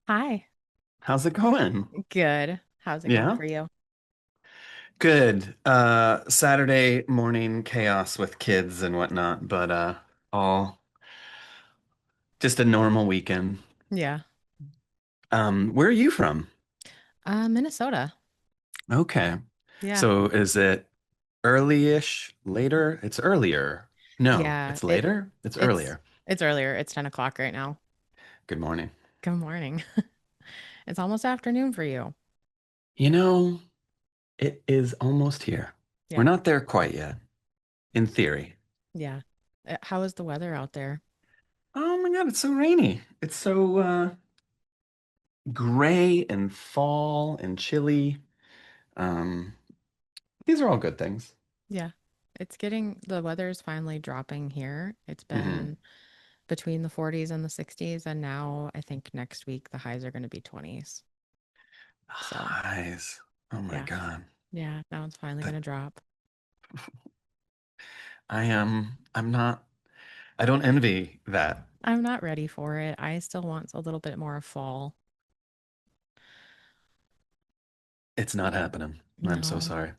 Hi. How's it going? Good. How's it going Yeah, for you? good. Saturday morning chaos with kids and whatnot, but all just a normal weekend. Yeah. Where are you from? Minnesota. Okay. Yeah. So is it early-ish, later? It's earlier. No, Yeah. it's later? It's It's earlier. it's earlier. It's 10 o'clock right now. Good morning. Good morning. It's almost afternoon for you. You know, it is almost here. We're Yeah. not there quite yet, in theory. Yeah. How is the weather out there? Oh my God, it's so rainy. It's so gray and fall and chilly. Um, these are all good things. Yeah. The weather is finally dropping here. It's Hmm. been between the 40s and the 60s, and now I think next week the highs are going to be 20s. So, Highs. Oh my yeah. God. Yeah, now it's finally going That to drop. I'm not, I don't envy that. I'm not ready for it. I still want a little bit more of fall. It's not happening. I'm so No. sorry.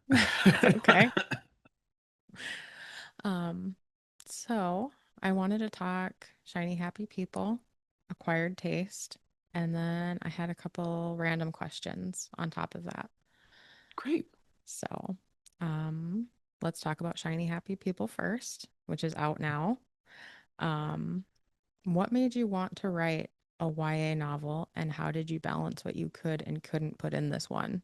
It's okay. Um, so I wanted to talk shiny happy people, acquired taste, and then I had a couple random questions on top of that. Great. So, um, let's talk about shiny happy people first, which is out now. Um, what made you want to write a YA novel, and how did you balance what you could and couldn't put in this one?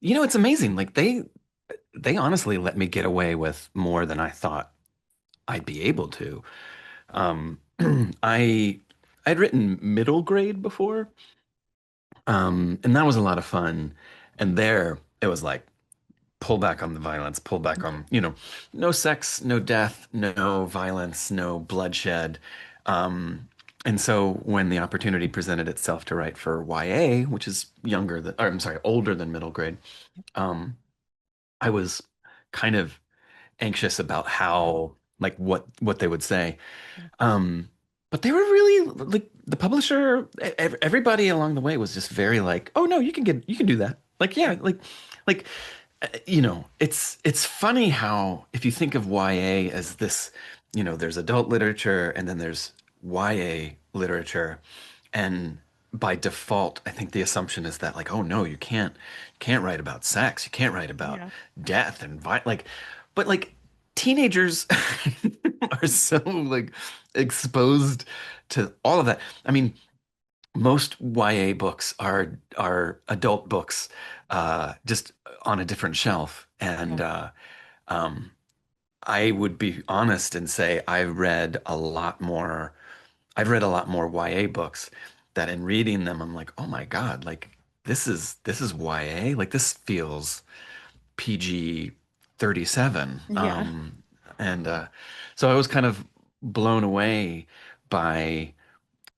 It's amazing. Like they honestly let me get away with more than I thought I'd be able to. Um, I I'd written middle grade before, and that was a lot of fun. And there it was like pull back on the violence, pull back on, no sex, no death, no violence, no bloodshed. And so when the opportunity presented itself to write for YA, which is I'm sorry, older than middle grade, um, I was kind of anxious about how, like, what they would say. Yeah. Um, but they were really like the publisher, everybody along the way was just very like, oh no, you can do that. Like, Yeah. yeah, like it's funny how if you think of YA as this, there's adult literature and then there's YA literature, and by default, I think the assumption is that like, oh no, you can't write about sex, you can't write about Yeah. death and like, but like teenagers are so like exposed to all of that. I mean, most YA books are adult books, just on a different shelf. And Yeah. um, I would be honest and say I've read a lot more YA books that in reading them, I'm like, oh my God, like this is YA. Like this feels PG 37. Yeah. And so I was kind of blown away by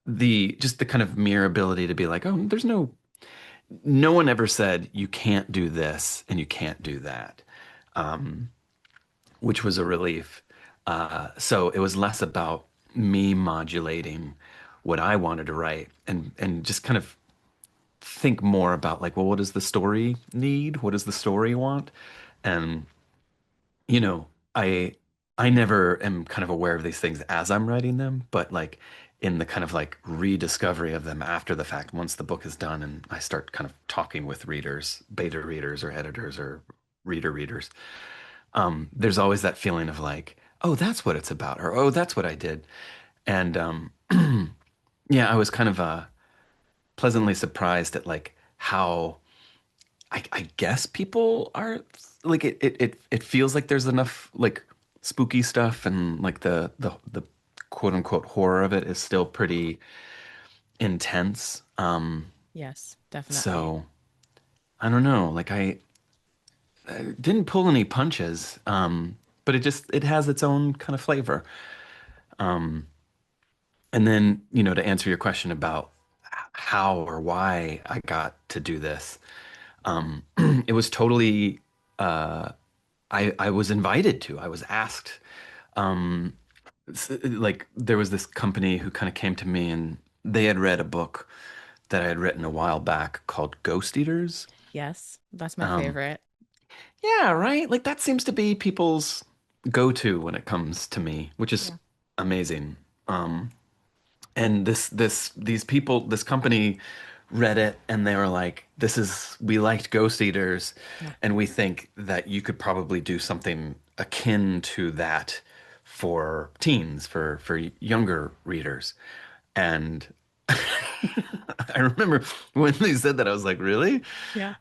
the kind of mere ability to be like, oh, no one ever said you can't do this and you can't do that, which was a relief. So it was less about me modulating what I wanted to write and just kind of think more about like, well, what does the story need? What does the story want? And you know, I I never am kind of aware of these things as I'm writing them, but like in the kind of like rediscovery of them after the fact, once the book is done and I start kind of talking with readers, beta readers or editors or readers, there's always that feeling of like, oh, that's what it's about, or oh, that's what I did. And yeah, I was kind of pleasantly surprised at like how I guess people are like it feels like there's enough like spooky stuff and like the quote unquote horror of it is still pretty intense. Yes, definitely. So I don't know, like I didn't pull any punches, but it has its own kind of flavor. And then, to answer your question about how or why I got to do this, it was totally I was invited to. I was asked. Like there was this company who kind of came to me and they had read a book that I had written a while back called Ghost Eaters. Yes, that's my Um, favorite. yeah, right? Like that seems to be people's go-to when it comes to me, which is Yeah. amazing. Um, and these people, this company read it and they were like, we liked Ghost Eaters Yeah. and we think that you could probably do something akin to that for teens, for younger readers. And I remember when they said that, I was like, really? Yeah.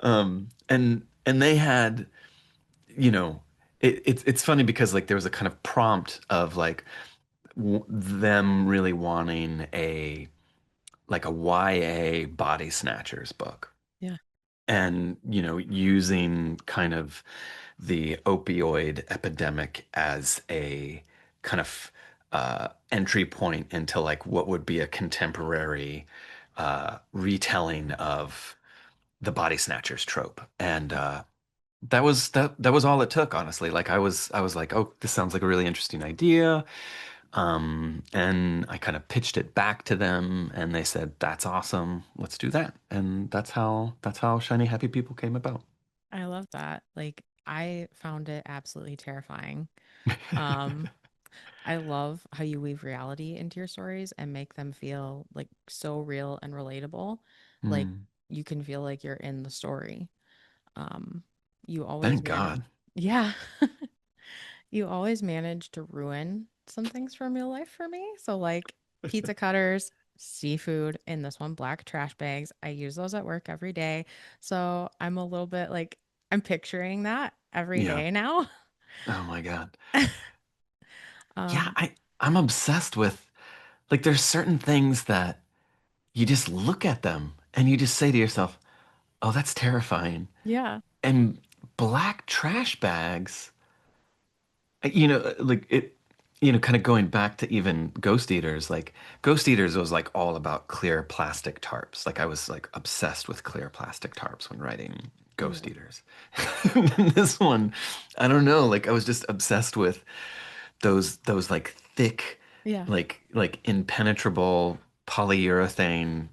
And they had, you know, it's funny because like there was a kind of prompt of like them really wanting a like a YA body snatchers book Yeah. and using kind of the opioid epidemic as a kind of entry point into like what would be a contemporary retelling of the body snatchers trope. And that was all it took, honestly. Like I was like, oh, this sounds like a really interesting idea. And I kind of pitched it back to them and they said, that's awesome. Let's do that. And that's how Shiny Happy People came about. I love that. Like I found it absolutely terrifying. Um, I love how you weave reality into your stories and make them feel like so real and relatable. Like Hmm. you can feel like you're in the story. Um, you always Thank manage. God. Yeah. You always manage to ruin some things from real life for me. So, like pizza cutters, seafood, and this one, black trash bags. I use those at work every day. So, I'm a little bit like, I'm picturing that every Yeah. day now. Oh my God. Yeah, Um, I'm obsessed with like there's certain things that you just look at them and you just say to yourself, "Oh, that's terrifying." yeah. And black trash bags, like it, kind of going back to even Ghost Eaters, like Ghost Eaters was like all about clear plastic tarps. Like I was like obsessed with clear plastic tarps when writing Ghost Ooh, Eaters. This one, I don't know, like I was just obsessed with those like thick, yeah. like impenetrable polyurethane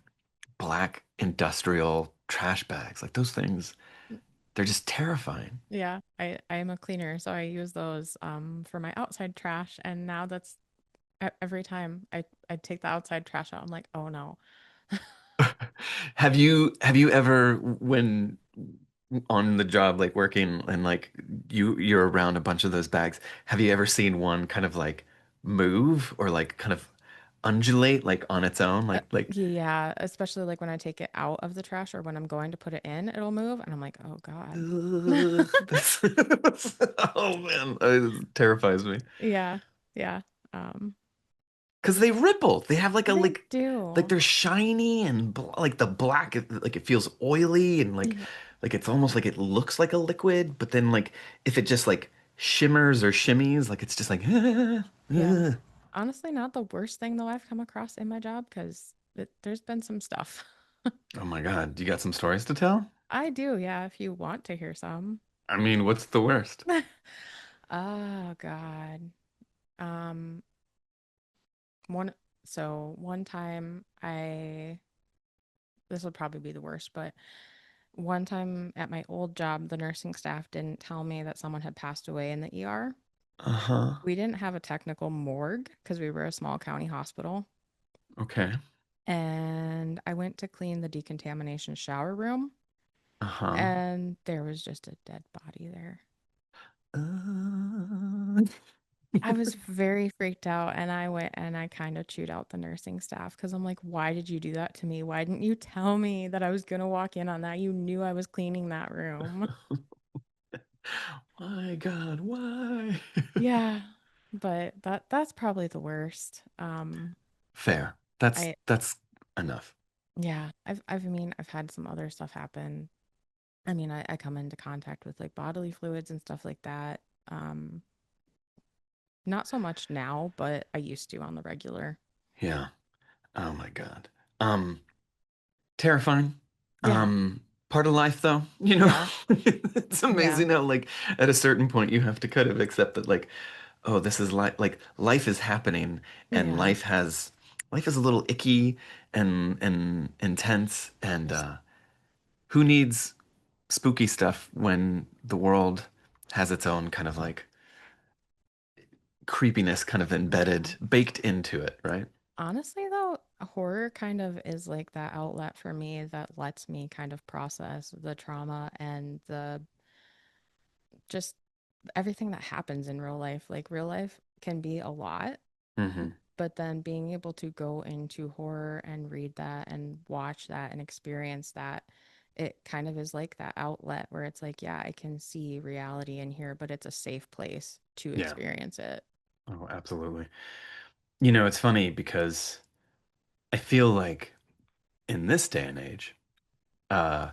black industrial trash bags. Like those things, they're just terrifying. Yeah. I am a cleaner, so I use those for my outside trash. And now that's every time I take the outside trash out, I'm like, oh no. Have you ever when on the job like working and like you're around a bunch of those bags, have you ever seen one kind of like move or like kind of undulate like on its own like Yeah, especially like when I take it out of the trash or when I'm going to put it in, it'll move. And I'm like, oh God. ugh, oh man, it terrifies me. Yeah, yeah. Um, Because they ripple. They have like a they like do. they're shiny and like the black like it feels oily and Yeah, like it's almost like it looks like a liquid, but then like if it just like shimmers or shimmies, like it's just like yeah. Honestly, not the worst thing though I've come across in my job because there's been some stuff. oh my God, you got some stories to tell? I do, yeah, if you want to hear some. I mean, what's the worst? Oh God. Um, one one time this would probably be the worst, but one time at my old job, the nursing staff didn't tell me that someone had passed away in the ER. Uh-huh. We didn't have a technical morgue because we were a small county hospital. Okay. And I went to clean the decontamination shower room, Uh-huh. and there was just a dead body there. Uh, I was very freaked out, and I went and I kind of chewed out the nursing staff because I'm like, why did you do that to me? Why didn't you tell me that I was going to walk in on that? You knew I was cleaning that room. my God, why? Yeah, but that's probably the worst. Fair. That's I that's enough. Yeah, I mean, I've had some other stuff happen. I mean, I come into contact with like bodily fluids and stuff like that. Um, not so much now, but I used to on the regular. Yeah. Oh my God. Um, Terrifying. Yeah, Part of life though, yeah, it's yeah, amazing how like at a certain point you have to kind of accept that like, oh, this is life is happening and yeah, life has life is a little icky and intense, and Just who needs spooky stuff when the world has its own kind of like creepiness kind of yeah. embedded, baked into it, right? Honestly, though, horror kind of is like that outlet for me that lets me kind of process the trauma and the just everything that happens in real life. Like, real life can be a lot, Hmm. but then being able to go into horror and read that and watch that and experience that, it kind of is like that outlet where it's like, yeah, I can see reality in here, but it's a safe place to Yeah. experience it. Oh, absolutely. You know, it's funny because I feel like in this day and age, uh,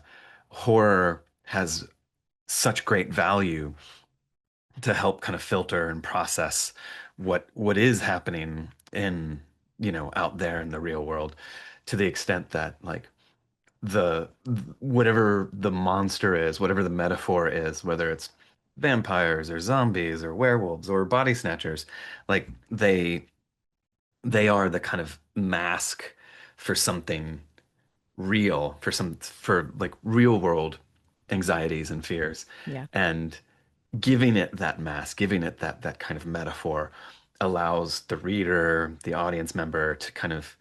horror has such great value to help kind of filter and process what is happening in, out there in the real world, to the extent that like the whatever the monster is, whatever the metaphor is, whether it's vampires or zombies or werewolves or body snatchers, like they are the kind of mask for something real, for like real world anxieties and fears. Yeah. And giving it that mask, giving it that kind of metaphor allows the reader, the audience member to kind of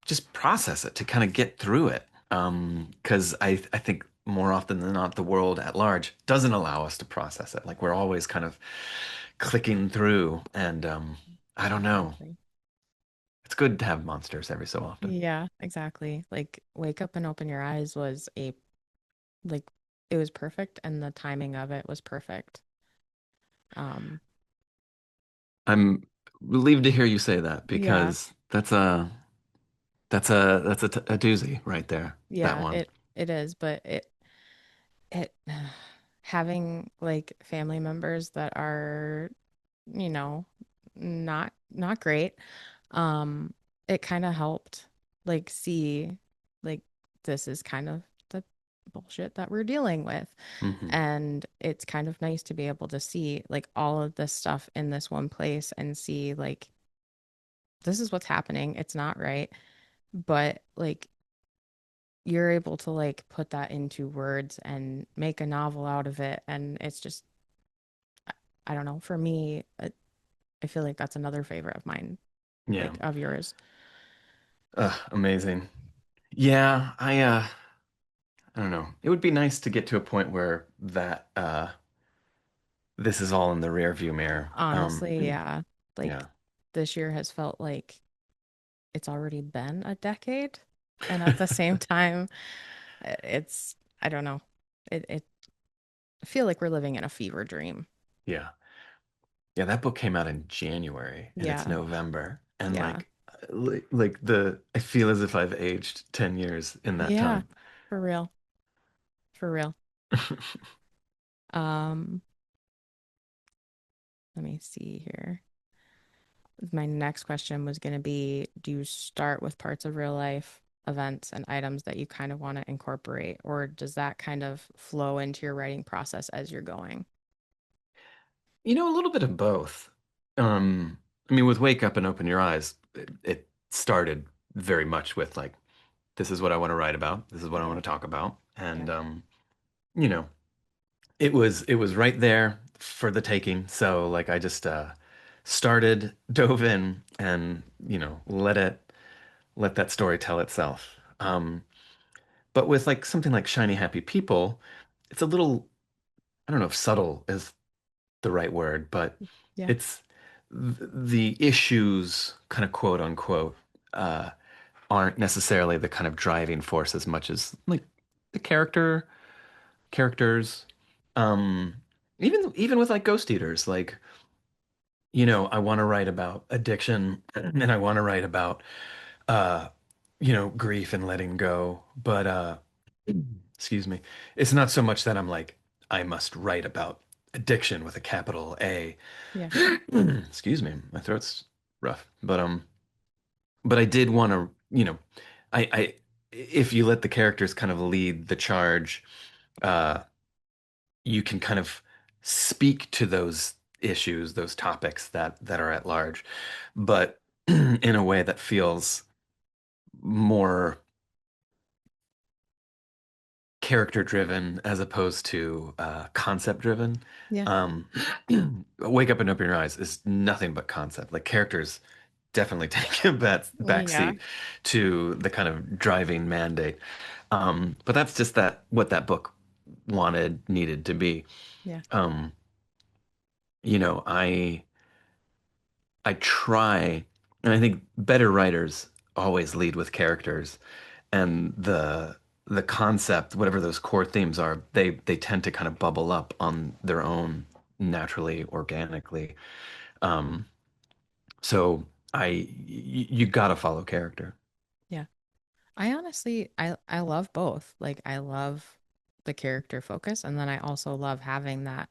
just process it, to kind of get through it. Because I think more often than not, the world at large doesn't allow us to process it. Like we're always kind of clicking through, and I don't know. Exactly. It's good to have monsters every so often. Yeah, exactly. Like, wake up and open your eyes was a like it was perfect and the timing of it was perfect. Um, I'm relieved to hear you say that yeah, because that's a doozy right there. That yeah, one. it is, but it having like family members that are, you know, not great, um, it kind of helped like see like this is kind of the bullshit that we're dealing with. Hmm. And it's kind of nice to be able to see like all of this stuff in this one place and see like this is what's happening. It's not right. But like you're able to like put that into words and make a novel out of it. And it's just, I don't know, for me, I feel like that's another favorite of mine, Yeah. like of yours. Amazing. Yeah, I don't know. It would be nice to get to a point where that this is all in the rear view mirror. Honestly, yeah. Like Yeah. this year has felt like it's already been a decade. And at the same time, it's, I don't know. It I feel like we're living in a fever dream. Yeah. Yeah, that book came out in January and it's Yeah. November. And Yeah. I feel as if I've aged 10 years in that Yeah. time. For real. For real. Um, let me see here. My next question was going to be, do you start with parts of real life events and items that you kind of want to incorporate, or does that kind of flow into your writing process as you're going? A little bit of both. I mean, with Wake Up and Open Your Eyes, it started very much with like, this is what I want to write about. This is what I want Yeah. to talk about. Yeah. And you know, it was right there for the taking. So like I just started, dove in, and let that story tell itself. But with like something like Shiny Happy People, it's a little, I don't know if subtle is the right word, but Yeah. it's the issues, kind of quote unquote, uh, aren't necessarily the kind of driving force as much as like the characters. Um, even with like Ghost Eaters, like I want to write about addiction and I want to write about uh, grief and letting go, but excuse me, it's not so much that I'm like I must write about addiction with a capital A. Yeah. Excuse me, my throat's rough, but I did want to, I if you let the characters kind of lead the charge, uh, you can kind of speak to those issues, those topics that are at large. But in a way that feels more character driven as opposed to concept driven. Yeah. Um, Wake Up and Open Your Eyes is nothing but concept. Like characters definitely take a Yeah. backseat to the kind of driving mandate. But that's just what that book needed to be. Yeah. Um, you know, I try, and I think better writers always lead with characters, and the concept, whatever those core themes are, they tend to kind of bubble up on their own naturally, organically. Um, so you gotta follow character. Yeah. I honestly I love both. Like I love the character focus and then I also love having that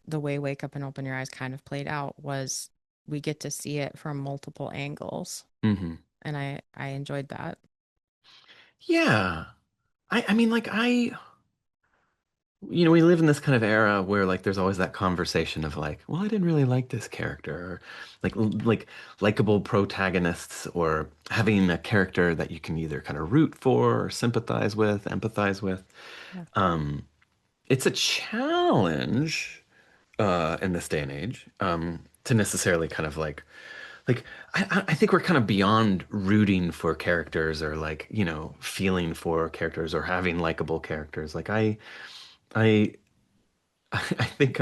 the way Wake Up and Open Your Eyes kind of played out was we get to see it from multiple angles Hmm. and I enjoyed that. Yeah. I mean, like we live in this kind of era where like there's always that conversation of like, well, I didn't really like this character, or like likable protagonists, or having a character that you can either kind of root for, or sympathize with, empathize with. Yeah. Um, it's a challenge in this day and age to necessarily kind of like I think we're kind of beyond rooting for characters or like feeling for characters or having likable characters. Like I I think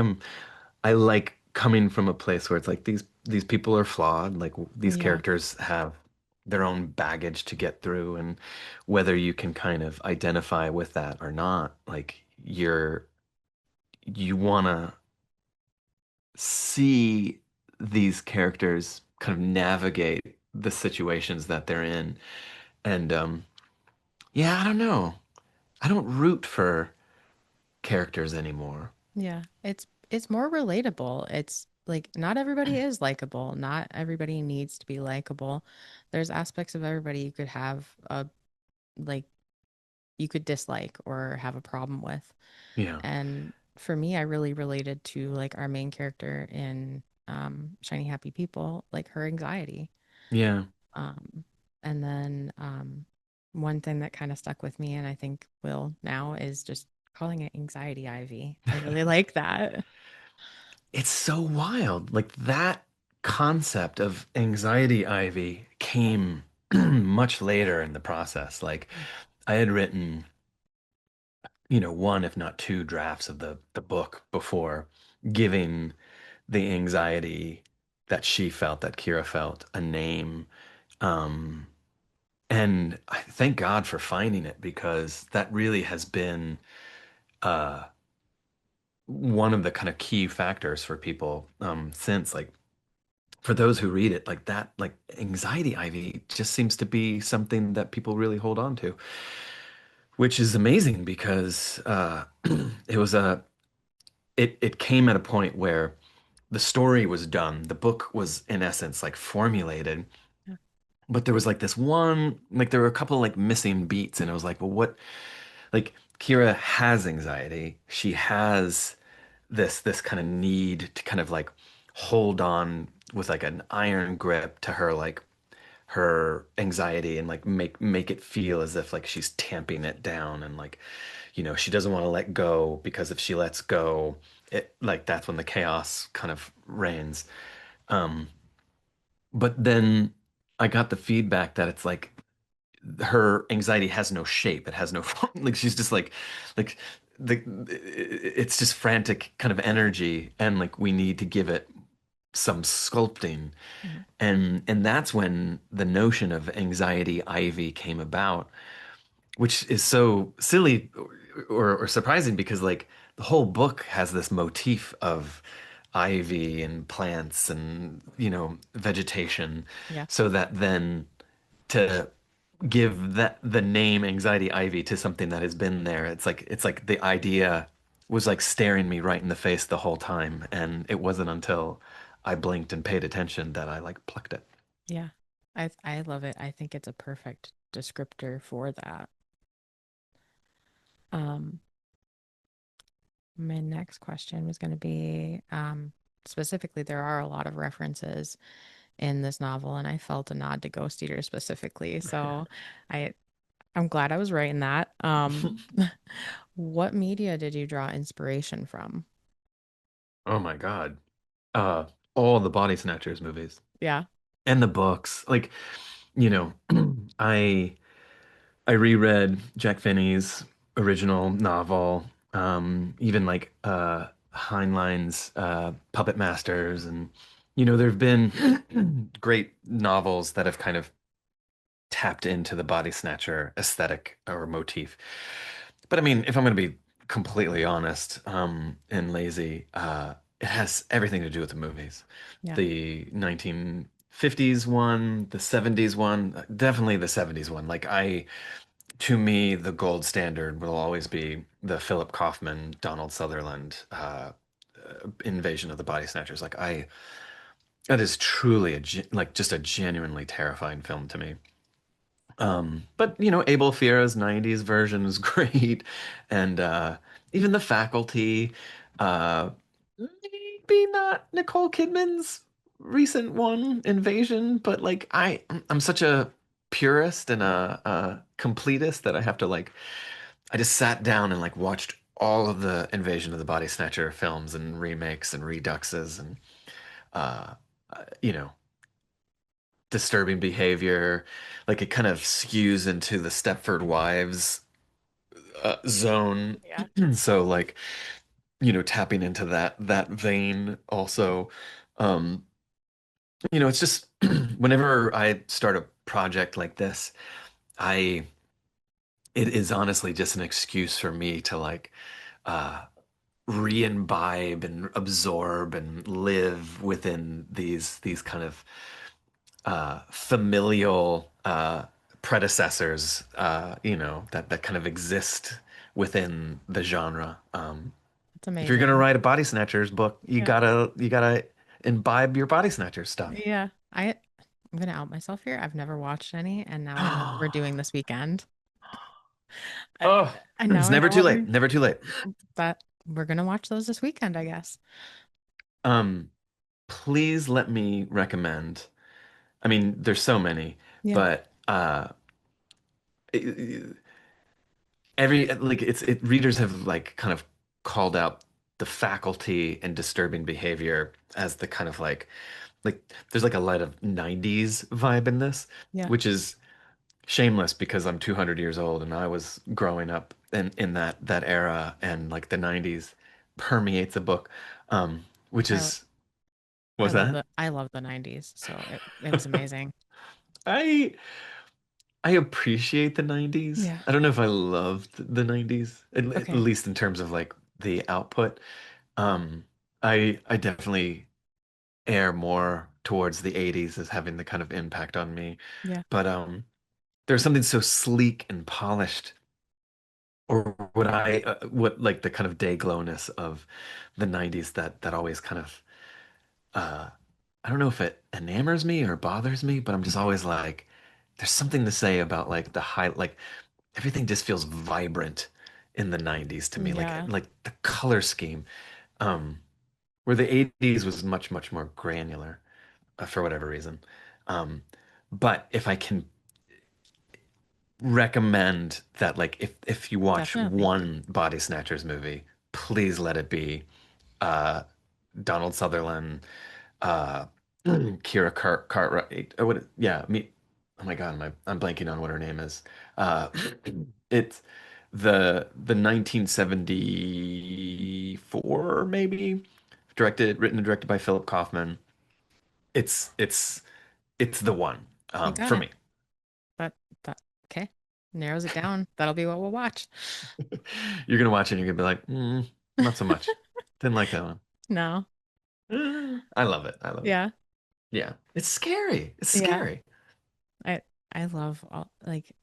I like coming from a place where it's like these people are flawed. Like these Yeah. characters have their own baggage to get through, and whether you can kind of identify with that or not, like you wanna see these characters kind of navigate the situations that they're in. And yeah, I don't know. I don't root for characters anymore. Yeah. It's more relatable. It's like not everybody is likable. Not everybody needs to be likable. There's aspects of everybody you could have a like you could dislike or have a problem with. Yeah. And for me, I really related to like our main character in Shiny Happy People, like her anxiety. Yeah. Um, and then one thing that kind of stuck with me, and I think will now, is just calling it anxiety ivy. I really like that. It's so wild. Like that concept of anxiety ivy came much later in the process. Like I had written, one, if not two drafts of the book before giving the anxiety that she felt, that Kira felt, a name. Um, and I thank God for finding it because that really has been uh, one of the kind of key factors for people since like for those who read it, like that, like anxiety ivy just seems to be something that people really hold on to, which is amazing because it was it came at a point where the story was done, the book was in essence like formulated, Yeah. but there was like this one, like there were a couple like missing beats, and it was like, well, what, like Kira has anxiety, she has this kind of need to kind of like hold on with like an iron grip to her like her anxiety and like make it feel as if like she's tamping it down, and like she doesn't want to let go because if she lets go it like that's when the chaos kind of reigns. But then I got the feedback that it's like her anxiety has no shape, it has no form. Like she's just like the it's just frantic kind of energy, and like we need to give it some sculpting. Mhm. And that's when the notion of anxiety ivy came about, which is so silly or surprising because like the whole book has this motif of ivy and plants and vegetation, Yeah. so that then to give that the name anxiety ivy to something that has been there, it's like the idea was like staring me right in the face the whole time, and it wasn't until I blinked and paid attention that I like plucked it. Yeah. I love it. I think it's a perfect descriptor for that. Um, my next question was going to be specifically there are a lot of references in this novel, and I felt a nod to Ghost Eater specifically. So I I'm glad I was right in that. What media did you draw inspiration from? Oh my God. Uh, all the Body Snatchers movies Yeah, and the books. Like, you know, I I reread Jack Finney's original novel, even like Heinlein's Puppet Masters, and there have been great novels that have kind of tapped into the body snatcher aesthetic or motif. But I mean, if I'm going to be completely honest, and lazy, it has everything to do with the movies. yeah, The 1950s one, the 70s one, definitely the 70s one. To me, the gold standard will always be the Philip Kaufman, Donald Sutherland invasion of the body snatchers. That is truly just a genuinely terrifying film to me. But Abel Ferra's 90s version is great. And even The Faculty, maybe not Nicole Kidman's recent one, Invasion, but I'm such a purist and a completist that I have to I just sat down and watched all of the Invasion of the Body Snatcher films and remakes and reduxes and uh, you know disturbing behavior. Like it kind of skews into the Stepford Wives zone. yeah. So tapping into that vein also. Um, it's just whenever I start a project like this, I it is honestly just an excuse for me to uh re-imbibe and absorb and live within these kind of familial predecessors, that kind of exist within the genre. It's If you're gonna amazing. write a body snatchers book, you Yeah. gotta imbibe your body snatchers stuff. Yeah. I'm gonna out myself here. I've never watched any, and now I know what we're doing this weekend. I, Oh, I now it's I never know too what late. we're Never too late. that we're gonna watch those this weekend, I guess. Um, Please let me recommend. I mean, there's so many, Yeah. but every readers have kind of called out The Faculty and Disturbing Behavior as the kind of like there's a lot of 90s vibe in this, Yeah. which is shameless because I'm 200 years old and I was growing up in that era, and the 90s permeates the book, which I is what's that? I love the 90s, so it was amazing. I I appreciate the 90s. Yeah. I don't know if I loved the 90s, at Okay. least in terms of the output. Um, I definitely err more towards the 80s as having the kind of impact on me. Yeah. But there's something so sleek and polished, or what the kind of day glowness of the 90s that always kind of uh I don't know if it enamors me or bothers me, but I'm just always there's something to say about the high, everything just feels vibrant in the 90s to me, Yeah. like the color scheme, um where the 80s was much much more granular, for whatever reason. um but if I can recommend that, if you watch Definitely. one Body Snatchers movie, please let it be uh Donald Sutherland, uh Cartwright. Yeah, me. Oh my God, I'm blanking on what her name is. Uh, it's the 1974, maybe, written and directed by Philip Kaufman. It's it's it's the one, You got for it. me. That that okay. Narrows it down. That'll be what we'll watch. You're gonna watch it and you're gonna be like, not so much. Didn't like that one. No. I love it. I love it. Yeah. Yeah, it's scary. It's Yeah. scary. I I love all like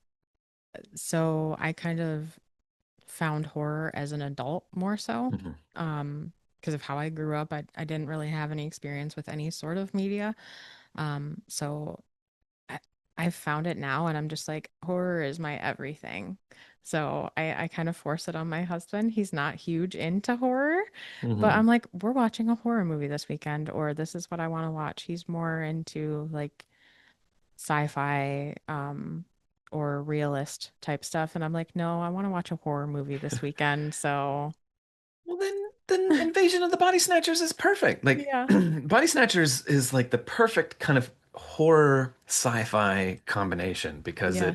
so I kind of found horror as an adult more so. Mhm. Because of how I grew up, I didn't really have any experience with any sort of media. So I, I've found it now and I'm just like, horror is my everything. So I kind of force it on my husband. He's not huge into horror, but Hmm. I'm like, we're watching a horror movie this weekend, or this is what I want to watch. He's more into like sci-fi, or realist type stuff. And I'm like, no, I want to watch a horror movie this weekend. So Well, then Invasion of the Body Snatchers is perfect. Like yeah, Body Snatchers is like the perfect kind of horror sci-fi combination because yeah,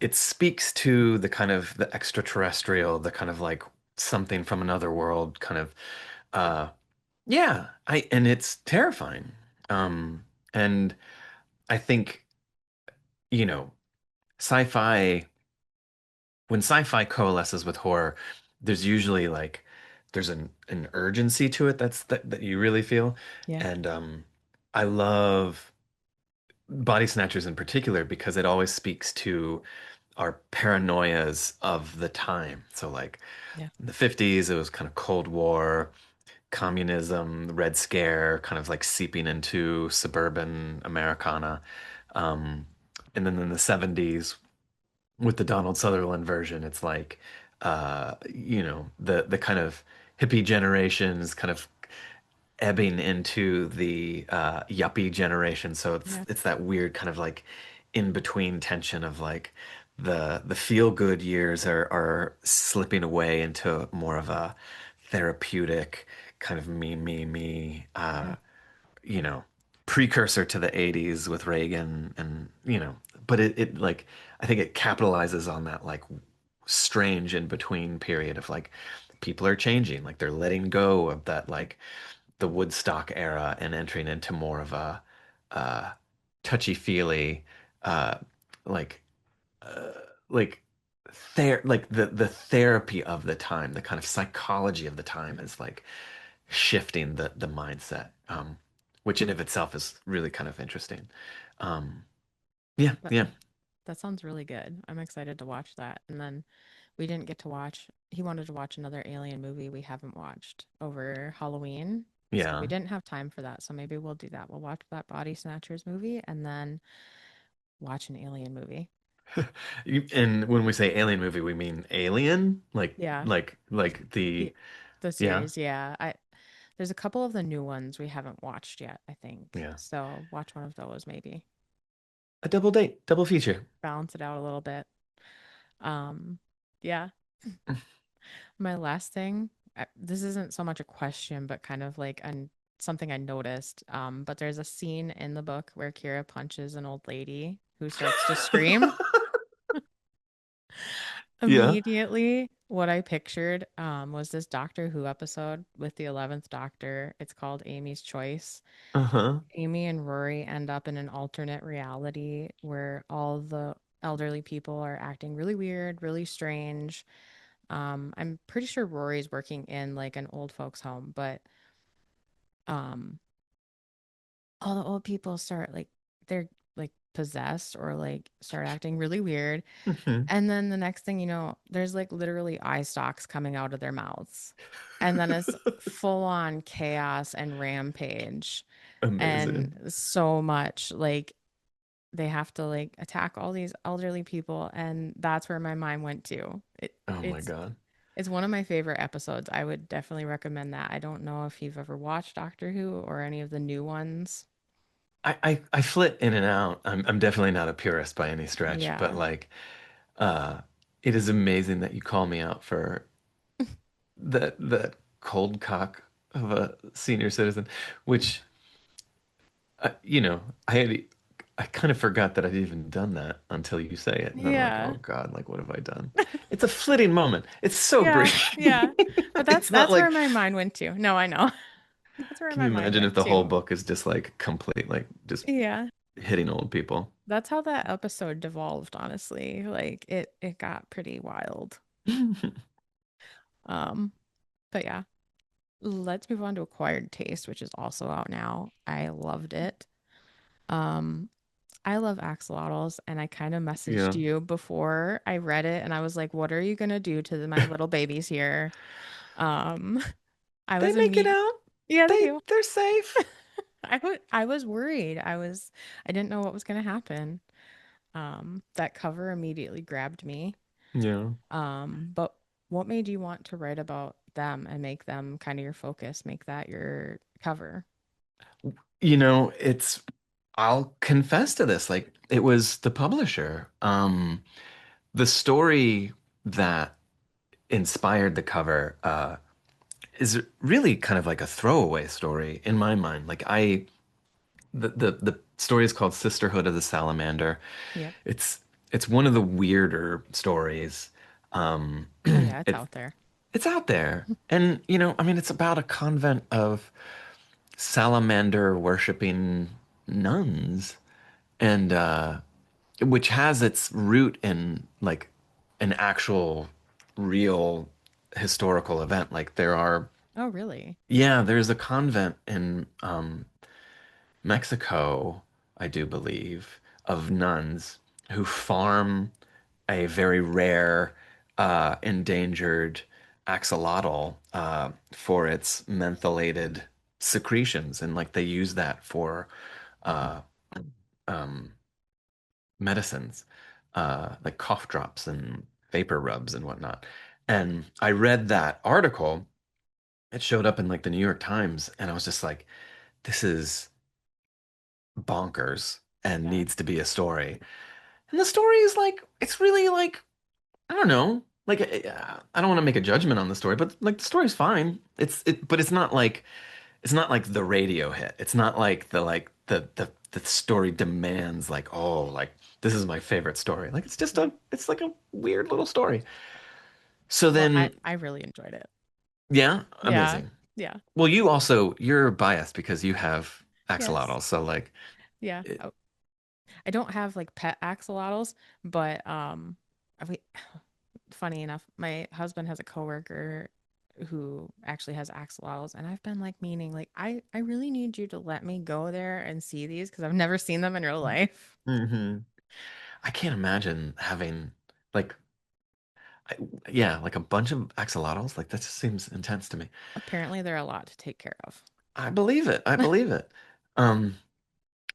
it speaks to the kind of the extraterrestrial, the kind of like something from another world kind of uh yeah, I and it's terrifying. Um and I think, you know, sci-fi when sci-fi coalesces with horror, there's usually like there's an urgency to it that you really feel. yeah, And I love Body Snatchers in particular because it always speaks to our paranoias of the time. So like yeah, in the 50s, it was kind of Cold War, communism, the Red Scare, kind of like seeping into suburban Americana. Um, and then in the 70s, with the Donald Sutherland version, it's like, the kind of hippie generations kind of ebbing into the yuppie generation. So yeah, it's that weird kind of like in between tension of like the feel good years are slipping away into more of a therapeutic kind of me yeah, you know, precursor to the 80s with Reagan and, but it like, I think it capitalizes on that like strange in between period of like people are changing, like they're letting go of that like the Woodstock era and entering into more of a uh, touchy-feely, uh, like uh, like like the therapy of the time, the kind of psychology of the time is like shifting the mindset, which in of itself is really kind of interesting. Um, yeah, that yeah, that sounds really good. I'm excited to watch that. And then we didn't get to watch, he wanted to watch another alien movie we haven't watched over Halloween. So we yeah. didn't have time for that. So maybe we'll do that. We'll watch that Body Snatchers movie and then watch an alien movie. And when we say alien movie, we mean Alien, Yeah. like The the the yeah, series, yeah. There's a couple of the new ones we haven't watched yet, I think. yeah. So watch one of those maybe. A double date, double feature. Balance it out a little bit. Um, yeah. My last thing, this isn't so much a question, but kind of like something I noticed. But there's a scene in the book where Kira punches an old lady who starts to scream. Yeah. Immediately, what I pictured was this Doctor Who episode with the 11th Doctor. It's called Amy's Choice. Uh-huh. Amy and Rory end up in an alternate reality where all the elderly people are acting really weird, really strange. I'm pretty sure Rory's working in like an old folks home, but um, all the old people start like they're like possessed or like start acting really weird. Hmm. And then the next thing you know, there's like literally eye stalks coming out of their mouths. And then it's full on chaos and rampage and Amazing. so much like they have to like attack all these elderly people and that's where my mind went to. Oh my It's God. it's one of my favorite episodes. I would definitely recommend that. I don't know if you've ever watched Doctor Who or any of the new ones. I flit in and out. I'm definitely not a purist by any stretch, but Yeah. like uh it is amazing that you call me out for that cold cock of a senior citizen, which you know, I kind of forgot that I'd even done that until you say it. And I'm like, oh Yeah. God, like what have I done? It's a flitting moment. It's so Yeah. brief. Yeah. But It's not that's where like, my mind went to. No, I know. That's where can my you mind imagine if went the whole to. book is just like complete, like just Yeah. hitting old people? That's how that episode devolved, honestly. Like it got pretty wild. Um, but yeah. Let's move on to Acquired Taste, which is also out now. I loved it. Um, I love axolotls, and I kind of messaged Yeah. you before I read it, and I was like, "What are you gonna do to my little babies here?" Um, I They was make it immediate. out. Yeah, they do. They're safe. I was worried. I didn't know what was gonna happen. That cover immediately grabbed me. Yeah. But what made you want to write about them and make them kind of your focus, make that your cover? I'll confess to this, like it was the publisher. The story that inspired the cover is really kind of like a throwaway story in my mind. The story is called Sisterhood of the Salamander. Yep. It's it's one of the weirder stories. Um, Oh yeah, it's it's out there. it's out there, and I mean, it's about a convent of salamander worshiping nuns, and which has its root in like an actual, real historical event. Like Oh really? there's a convent in Mexico, I do believe, of nuns who farm a very rare, endangered axolotl for its mentholated secretions, and like they use that for uh, um, medicines, like cough drops and vapor rubs and whatnot. And I read that article. It showed up in like the New York Times, and I was just like, this is bonkers and Yeah. needs to be a story. And the story is like, it's really like, I don't know. Like, I don't want to make a judgment on the story, but like the story's fine. But it's not like the radio hit. It's not like the story demands like, oh, like this is my favorite story. Like it's like a weird little story. So Well, I then, I really enjoyed it. yeah, Yeah. amazing. Yeah. Well, you're biased because you have Yes. axolotls. So like, Yeah. it, Oh, I don't have like pet axolotls, but we funny enough, my husband has a coworker who actually has axolotls, and I've been like meaning like I really need you to let me go there and see these because I've never seen them in real life. hmm I can't imagine having like, I, yeah, like a bunch of axolotls. Like that just seems intense to me. Apparently, they're a lot to take care of. I believe it. I believe it. Um,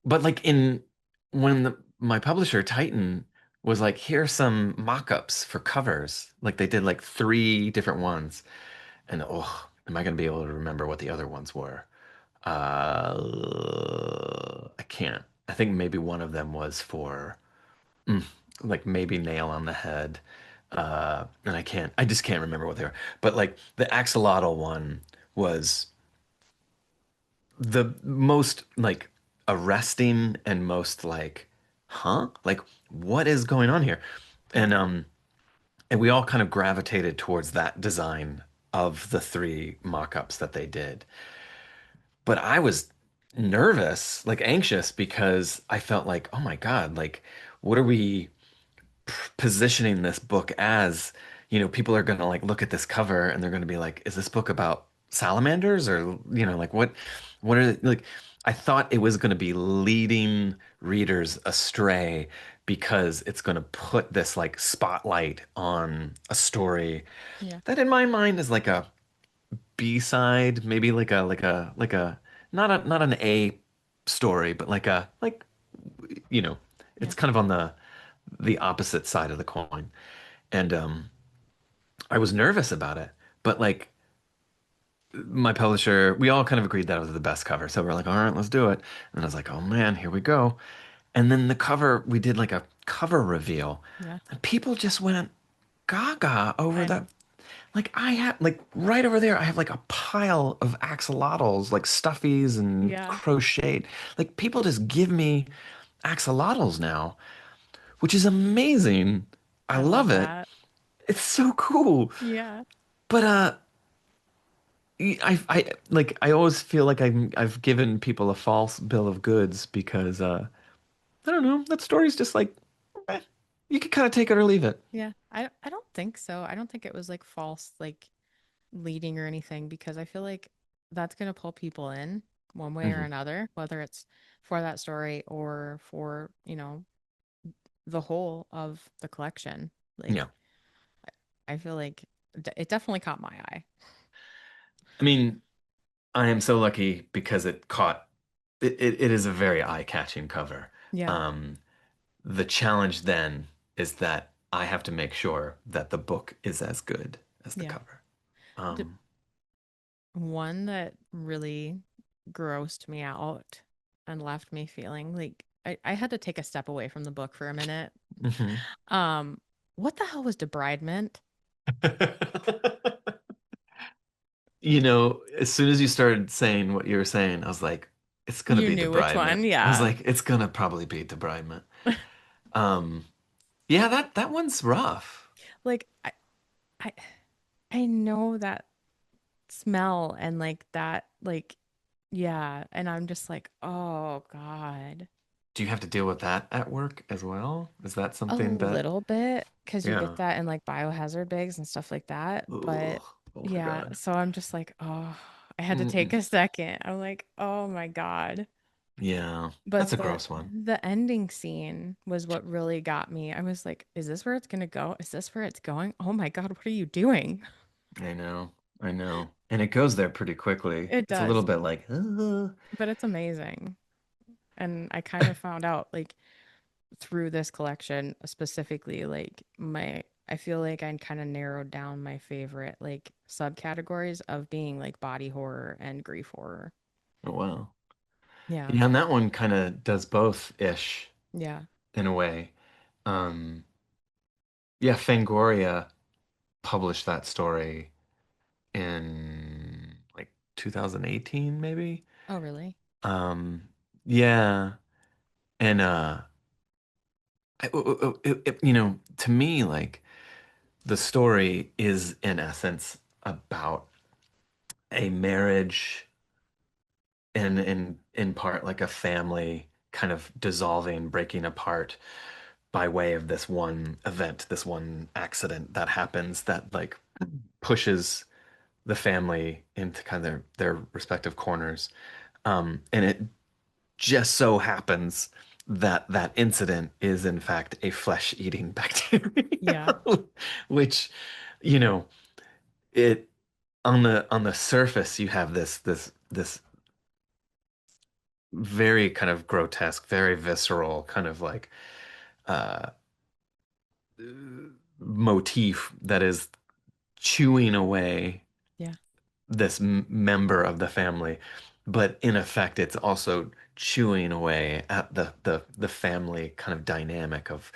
but like in when my publisher Titan was like, here's some mock-ups for covers. Like they did like three different ones, and oh, am I gonna be able to remember what the other ones were? I can't. I think maybe one of them was for mm, like maybe Nail on the Head. And I just can't remember what they were. But like the axolotl one was the most like arresting and most like, huh? Like what is going on here? Yeah. And we all kind of gravitated towards that design of the three mock-ups that they did. But I was nervous, like anxious because I felt like, oh my God, like what are we positioning this book as? People are going to like look at this cover and they're going to be like, is this book about salamanders or, like what are like, I thought it was going to be leading readers astray because it's going to put this like spotlight on a story Yeah. that in my mind is like a B-side, maybe like a not an A story, but like you know, Yeah. it's kind of on the opposite side of the coin. And I was nervous about it, but like my publisher, we all kind of agreed that it was the best cover. So we're like, all right, let's do it. And I was like, oh man, here we go. And then the cover, we did like a cover reveal, Yeah. and people just went gaga over I that. know. Like I have like right over there, I have like a pile of axolotls, like stuffies and Yeah. crocheted. Like people just give me axolotls now, which is amazing. I I love love it. that. It's so cool. Yeah. But I like I always feel like I've given people a false bill of goods because I don't know, that story's just like eh, you can kind of take it or leave it. Yeah. I don't think so. I don't think it was like false like leading or anything because I feel like that's going to pull people in one way or Hmm another, whether it's for that story or for, the whole of the collection. Like, Yeah. I feel like it definitely caught my eye. I mean, I am so lucky because it is a very eye-catching cover. Yeah. Um, the challenge then is that I have to make sure that the book is as good as the Yeah. cover. D Um, One that really grossed me out and left me feeling like I had to take a step away from the book for a minute. mhm. Um, what the hell was debridement? As soon as you started saying what you were saying, I was like, it's gonna You be knew which debridement. one, I was yeah. like, it's gonna probably be debridement. Um, yeah, that one's rough. Like I I know that smell and like that like yeah, and I'm just like, "Oh God." Do you have to deal with that at work as well? Is that A something that, little bit because you get yeah. that in like biohazard bags and stuff like that. Ugh. But Oh my yeah, God. so I'm just like, oh, I had to take Mm-mm. a second. I'm like, oh my God. Yeah, that's But a the gross one. the ending scene was what really got me. I was like, is this where it's gonna go? Is this where it's going? Oh my God, what are you doing? I know, I know. And it goes there pretty quickly. It It's a little does, bit like, but it's amazing. And I kind of found out like through this collection specifically, like my I feel like I kind of narrowed down my favorite like subcategories of being like body horror and grief horror. oh wow. Yeah. Yeah, and that one kind of does both-ish Yeah. in a way. Um, yeah, Fangoria published that story in like 2018, maybe. Oh, really? Um, yeah, and to me, like the story is in essence about a marriage and in part like a family kind of dissolving, breaking apart by way of this one event, this one accident that happens that like pushes the family into kind of their respective corners. And it just so happens that that incident is in fact a flesh-eating Yeah. bacteria, which, you know, it on the surface you have this very kind of grotesque, very visceral kind of like uh motif that is chewing away Yeah. this member of the family, but in effect, it's also chewing away at the family kind of dynamic of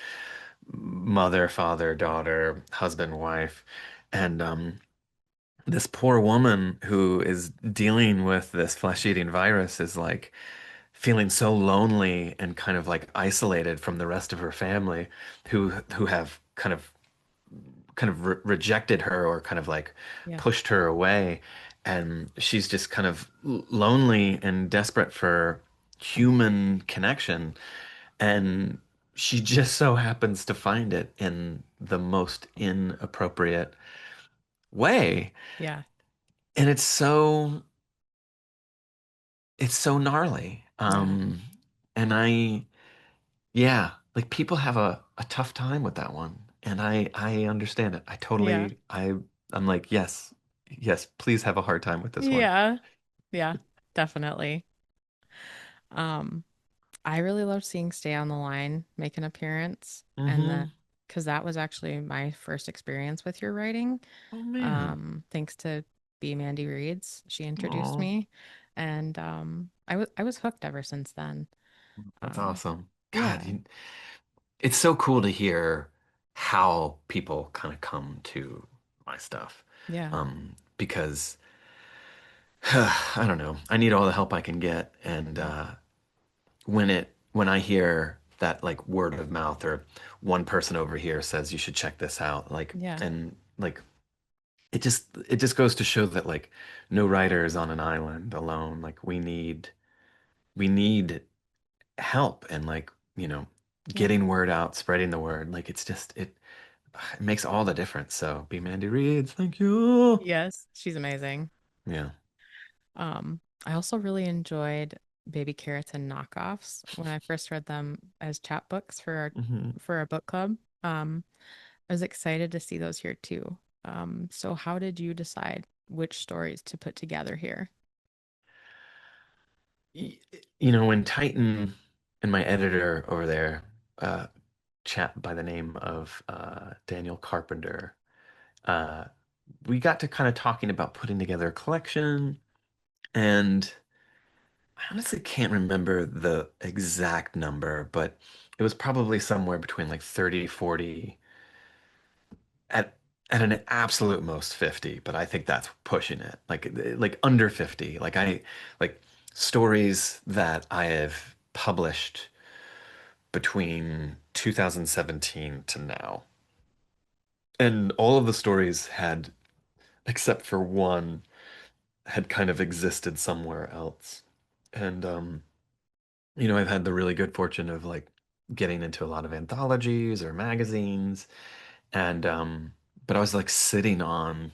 mother, father, daughter, husband, wife, and this poor woman who is dealing with this flesh-eating virus is like feeling so lonely and kind of like isolated from the rest of her family who have kind of rejected her or kind of like Yeah. pushed her away. And she's just kind of lonely and desperate for human connection. And she just so happens to find it in the most inappropriate way. Yeah. And it's so gnarly. Yeah. And yeah, like people have a tough time with that one. And I understand it. Yeah. I'm like, yes, yes, please have a hard time with this one. Yeah. Yeah. Definitely. Um, I really love seeing Stay on the Line make an appearance and Mm-hmm. that because that was actually my first experience with your writing. Oh man. Thanks to B. Mandy Reeds. She introduced Oh, me and I was hooked ever since then. that's Um, awesome. God, yeah. it's so cool to hear how people kind of come to my stuff. Yeah. Because I don't know, I need all the help I can get. And Yeah. when I hear that like word of mouth or one person over here says you should check this out, like Yeah. and like it just goes to show that like no writer is on an island alone. Like we need help and like, Yeah. getting word out, spreading the word. Like it makes all the difference. So be Mandy Reeds, thank you. Yes, she's amazing. Yeah. I also really enjoyed Baby Carrots and Knockoffs when I first read them as chapbooks hmm for a book club. I was excited to see those here too. So how did you decide which stories to put together here? When Titan and my editor over there, uh, chap by the name of Daniel Carpenter. Uh, we got to kind of talking about putting together a collection, and I honestly can't remember the exact number, but it was probably somewhere between like 30, 40, at an absolute most 50, but I think that's pushing it. Like under 50. Like stories that I have published between 2017 to now. And all of the stories had, except for one, had kind of existed somewhere else. And I've had the really good fortune of like getting into a lot of anthologies or magazines, and but I was like sitting on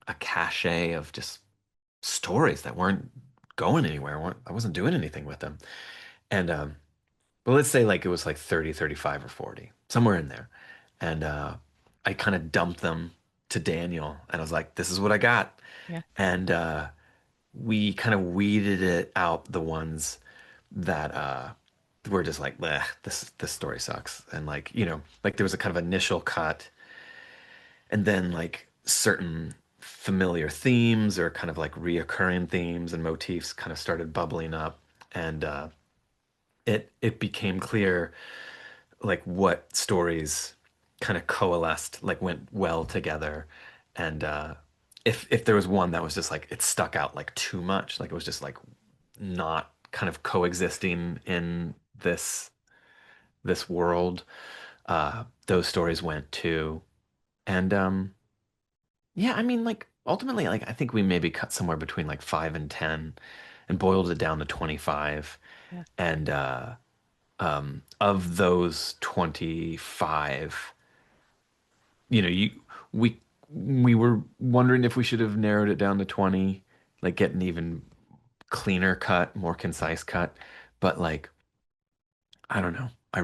a cache of just stories that weren't going anywhere. I wasn't doing anything with them. And but let's say like it was like 30, 35, or 40, somewhere in there. And I kind of dumped them to Daniel, and I was like, this is what I got. Yeah. And we kind of weeded it out, the ones that were just like, bleh, this story sucks. And like, like there was a kind of initial cut, and then like certain familiar themes or kind of like reoccurring themes and motifs kind of started bubbling up, and it became clear like what stories kind of coalesced, like went well together. And if there was one that was just like it stuck out like too much, like it was just like not kind of coexisting in this world, those stories went too. And yeah, I mean, like ultimately, like I think we maybe cut somewhere between like 5 and 10, and boiled it down to 25. Yeah. And of those 25, you we we were wondering if we should have narrowed it down to 20, like get an even cleaner cut, more concise cut. But like, I don't know. I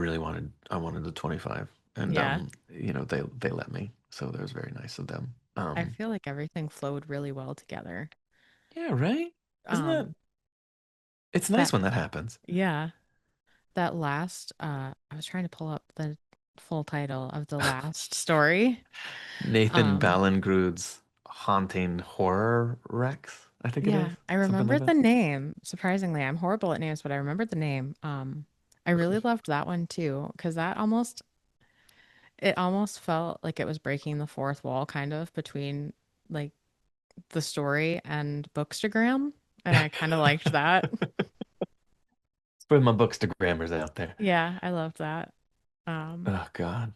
wanted the 25, and Yeah. they let me. So that was very nice of them. I feel like everything flowed really well together. Yeah, right? Isn't that Um, it's nice that when that happens. yeah, that last I was trying to pull up the full title of the last story. Nathan Um, Ballingrud's Haunting Horror Rex, I think it is. yeah, I Something like remembered that. the name. Surprisingly, I'm horrible at names, but I remembered the name. I really loved that one too, because it almost felt like it was breaking the fourth wall kind of between like the story and Bookstagram, and I kind of liked that. Put my books to grammars out there. Yeah, I loved that. Um, Oh God.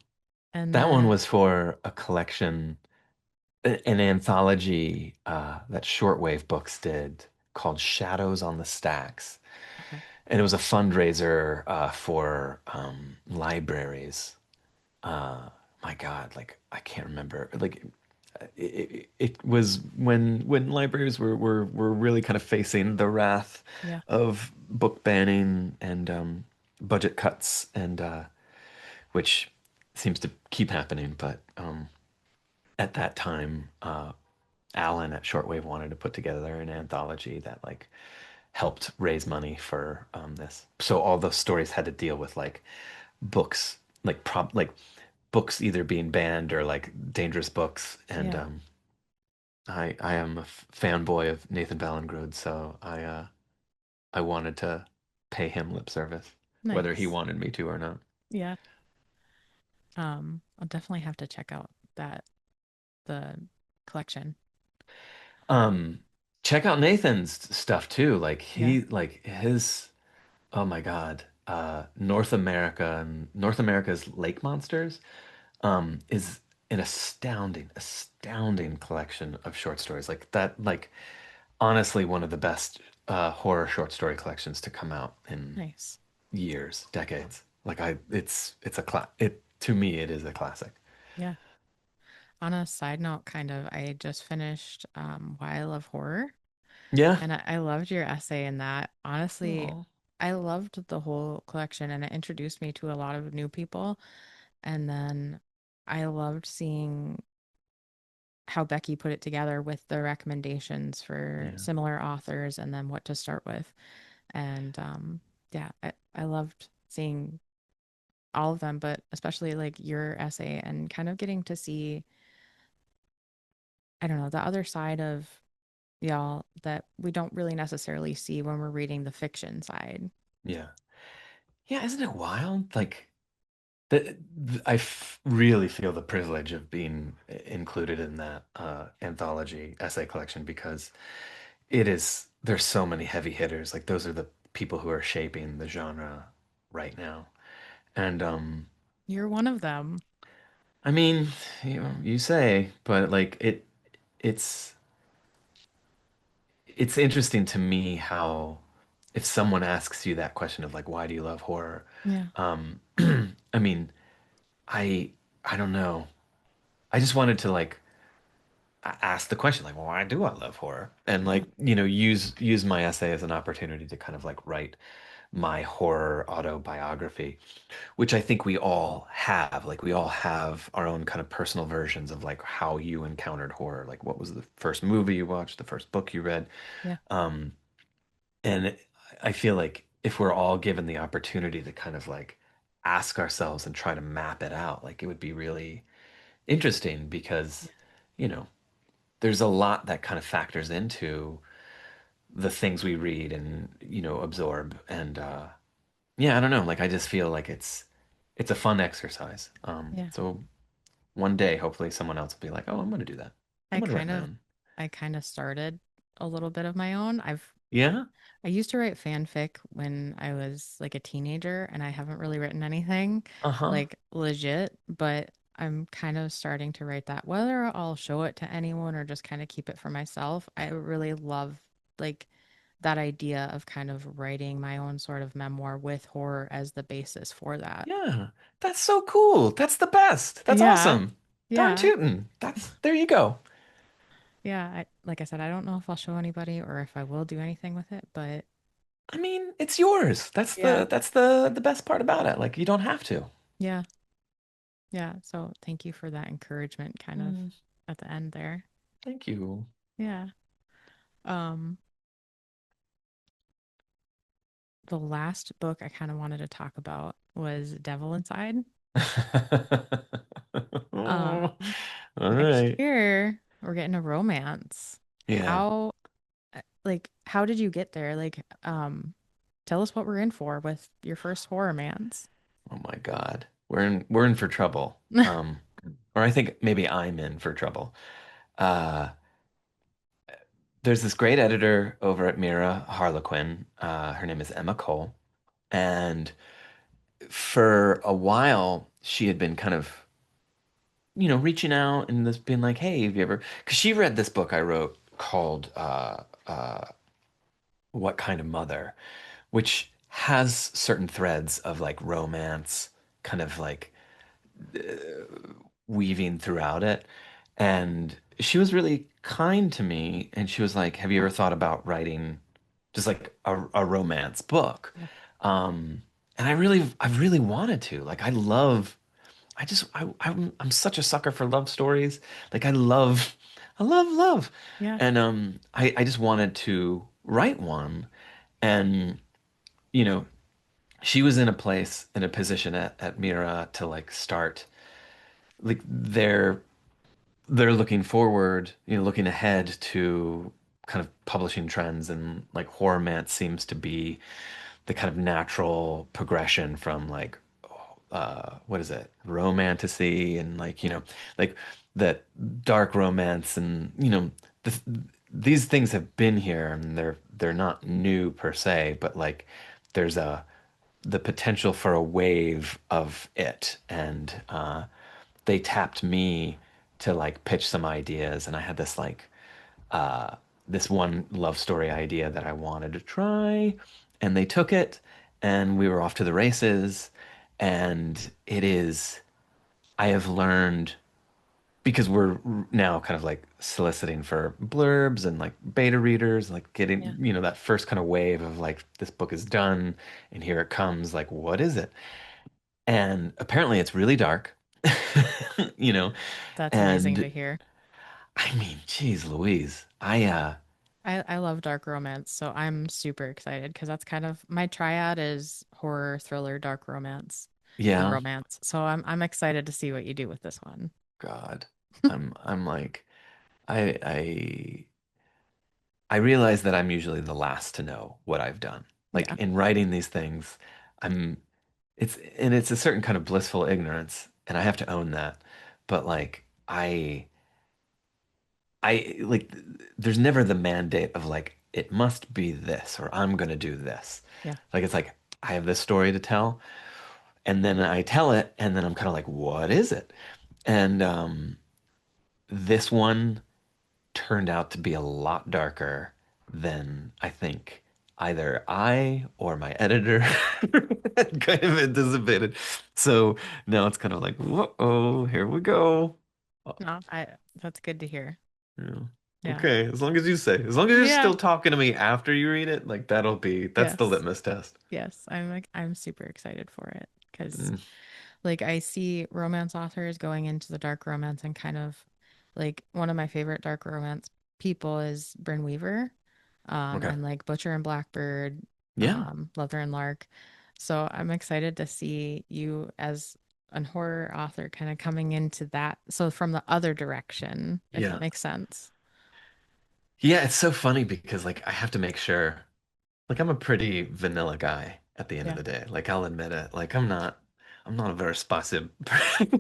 and That one then was for a collection, an anthology that Shortwave Books did called Shadows on the Stacks. okay, And it was a fundraiser for libraries. My God, like I can't remember. Like it was when libraries were really kind of facing the wrath yeah, of book banning and budget cuts, and which seems to keep happening. But at that time, Alan at Shortwave wanted to put together an anthology that like helped raise money for this. So all those stories had to deal with like books, like books either being banned or like dangerous books. And yeah, I am a fanboy of Nathan Ballingrud, so I wanted to pay him lip service, whether he nice. wanted me to or not. Yeah. I'll definitely have to check out the collection. Um, Check out Nathan's stuff too. Like Yeah, his, oh my God, North America and North America's Lake Monsters is an astounding collection of short stories. Like that, like honestly, one of the best horror short story collections to come out in nice. years, decades. Like it's a it to me it is a classic. Yeah. On a side note, kind of, I just finished Why I Love Horror, Yeah. and I loved your essay in that. Honestly, Oh. I loved the whole collection, and it introduced me to a lot of new people. And then I loved seeing how Becky put it together with the recommendations for Yeah. similar authors and then what to start with. And yeah, I loved seeing all of them, but especially like your essay and kind of getting to see, I don't know, the other side of y'all that we don't really necessarily see when we're reading the fiction side. Yeah. Yeah, isn't it wild? Like that really feel the privilege of being included in that anthology essay collection because there's so many heavy hitters. Like those are the people who are shaping the genre right now. And You're one of them. I mean, you say, but like it's it's interesting to me how if someone asks you that question of like why do you love horror? Yeah. Um I mean, I I don't know. I just wanted to like ask the question like, well, why do I love horror? And Yeah. like, use my essay as an opportunity to kind of like write my horror autobiography, which I think we all have. Like we all have our own kind of personal versions of like how you encountered horror. Like what was the first movie you watched, the first book you read? Yeah. Um, and I feel like if we're all given the opportunity to kind of like ask ourselves and try to map it out, like it would be really interesting because, you know, there's a lot that kind of factors into the things we read and, absorb. And yeah, I don't know. Like I just feel like it's a fun exercise. Yeah. So one day, hopefully someone else will be like, oh, I'm gonna do that. I'm I gonna write kind my of own. I kind of started a little bit of my own. Yeah? I used to write fanfic when I was like a teenager, and I haven't really written anything Uh-huh. like legit, but I'm kind of starting to write that. Whether I'll show it to anyone or just kind of keep it for myself, I really love like that idea of kind of writing my own sort of memoir with horror as the basis for that. Yeah. That's so cool. That's the best. That's Yeah. awesome. Darn Yeah. tootin'. There you go. Yeah. Like I said, I don't know if I'll show anybody or if I will do anything with it, but I mean, it's yours. That's yeah. the best part about it. Like you don't have to. Yeah. Yeah. So thank you for that encouragement kind of Mm, at the end there. thank you. Yeah. Um, the last book I kind of wanted to talk about was Devil Inside. Oh, Um, all Next right. year we're getting a romance. Yeah. How did you get there? Tell us what we're in for with your first horror mans. Oh my God. We're in for trouble. Or I think maybe I'm in for trouble. Uh, there's this great editor over at Mira, Harlequin. Her name is Emma Cole. And for a while, she had been kind of, reaching out and this being like, hey, have you ever, because she read this book I wrote called What Kind of Mother, which has certain threads of like romance, kind of like weaving throughout it. And she was really kind to me. And she was like, have you ever thought about writing just like a romance book? Yeah. Um, and I really wanted to. Like, I'm such a sucker for love stories. Like, I love love. Yeah. And I just wanted to write one. And, you know, she was in a position at Mira to like start like they're looking forward, looking ahead to kind of publishing trends and like horror romance seems to be the kind of natural progression from like what is it? Romantasy and like, Yeah. like that dark romance and these things have been here and they're not new per se, but like there's the potential for a wave of it and they tapped me to like pitch some ideas and I had this like this one love story idea that I wanted to try and they took it and we were off to the races and I have learned because we're now kind of like soliciting for blurbs and like beta readers like Yeah. getting that first kind of wave of like this book is done and here it comes like what is it and apparently it's really dark you know That's amazing to and hear. I mean, geez, Louise. I love dark romance, so I'm super excited because that's kind of my triad is horror, thriller, dark romance. and Yeah. romance. So I'm excited to see what you do with this one. God. I'm like I I realize that I'm usually the last to know what I've done. Like Yeah. in writing these things, I'm it's a certain kind of blissful ignorance, and I have to own that. But like I like there's never the mandate of like it must be this or I'm gonna do this. Yeah. Like it's like I have this story to tell, and then I tell it, and then I'm kind of like, what is it? And this one turned out to be a lot darker than I think either I or my editor had kind of anticipated. So now it's kind of like, whoa, here we go. No, I that's good to hear. Yeah. Yeah. Okay, as long as you say, as long as you're Yeah. still talking to me after you read it, like that's the Yes. litmus test. Yes. I'm super excited for it because Mm, like I see romance authors going into the dark romance and kind of like one of my favorite dark romance people is Bryn Weaver. okay. And like Butcher and Blackbird, Yeah. Lover and Lark. So I'm excited to see you as an horror author kind of coming into that. So from the other direction, if that Yeah. makes sense. Yeah, it's so funny because like I have to make sure like I'm a pretty vanilla guy at the end of Yeah. the day. Like I'll admit it. Like I'm not a very spicy